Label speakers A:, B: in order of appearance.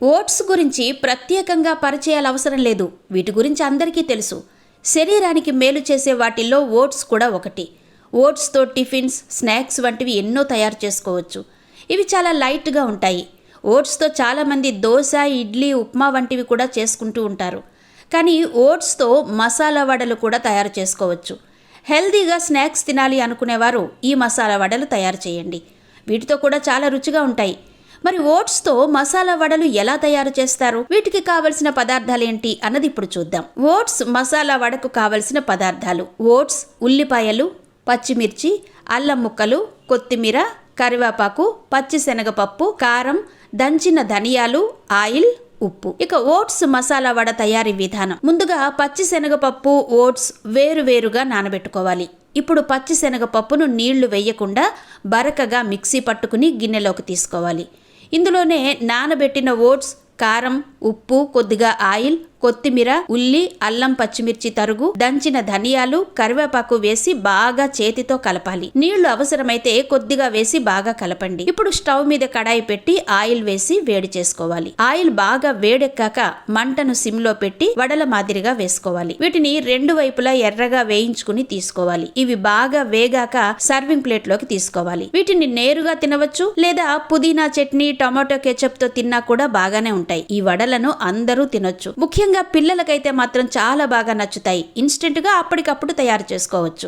A: Oats గురించి ప్రత్యేకంగా పరిచయాల అవసరం లేదు. వీటి గురించి అందరికీ తెలుసు. శరీరానికి మేలు చేసే వాటిల్లో ఓట్స్ కూడా ఒకటి. ఓట్స్తో టిఫిన్స్, స్నాక్స్ వంటివి ఎన్నో తయారు చేసుకోవచ్చు. ఇవి చాలా లైట్గా ఉంటాయి. ఓట్స్తో చాలామంది దోశ, ఇడ్లీ, ఉప్మా వంటివి కూడా చేసుకుంటూ ఉంటారు. కానీ ఓట్స్తో మసాలా వడలు కూడా తయారు చేసుకోవచ్చు. హెల్దీగా స్నాక్స్ తినాలి అనుకునేవారు ఈ మసాలా వడలు తయారు చేయండి. వీటితో కూడా చాలా రుచిగా ఉంటాయి. మరి ఓట్స్తో మసాలా వడలు ఎలా తయారు చేస్తారు? వీటికి కావలసిన పదార్థాలు ఏంటి అన్నది ఇప్పుడు చూద్దాం. ఓట్స్ మసాలా వడకు కావలసిన పదార్థాలు: ఓట్స్, ఉల్లిపాయలు, పచ్చిమిర్చి, అల్లం ముక్కలు, కొత్తిమీర, కరివేపాకు, పచ్చిశనగపప్పు, కారం, దంచిన ధనియాలు, ఆయిల్, ఉప్పు. ఇక ఓట్స్ మసాలా వడ తయారీ విధానం: ముందుగా పచ్చిశనగపప్పు, ఓట్స్ వేరువేరుగా నానబెట్టుకోవాలి. ఇప్పుడు పచ్చిశనగపప్పును నీళ్లు వేయకుండా బరకగా మిక్సీ పట్టుకుని గిన్నెలోకి తీసుకోవాలి. ఇందులోనే నానబెట్టిన ఓట్స్, కారం, ఉప్పు, కొద్దిగా ఆయిల్, కొత్తిమీర, ఉల్లి, అల్లం, పచ్చిమిర్చి తరుగు, దంచిన ధనియాలు, కరివేపాకు వేసి బాగా చేతితో కలపాలి. నీళ్లు అవసరమైతే కొద్దిగా వేసి బాగా కలపండి. ఇప్పుడు స్టవ్ మీద కడాయి పెట్టి ఆయిల్ వేసి వేడి చేసుకోవాలి. ఆయిల్ బాగా వేడెక్కాక మంటను సిమ్లో పెట్టి వడల మాదిరిగా వేసుకోవాలి. వీటిని రెండు వైపులా ఎర్రగా వేయించుకుని తీసుకోవాలి. ఇవి బాగా వేగాక సర్వింగ్ ప్లేట్ లోకి తీసుకోవాలి. వీటిని నేరుగా తినవచ్చు, లేదా పుదీనా చట్నీ, టమాటో కెచప్ తో తిన్నా కూడా బాగానే ఉంటాయి. ఈ వడలను అందరూ తినొచ్చు. ముఖ్యంగా పిల్లలకైతే మాత్రం చాలా బాగా నచ్చుతాయి. ఇన్స్టెంట్ గా అప్పటికప్పుడు తయారు చేసుకోవచ్చు.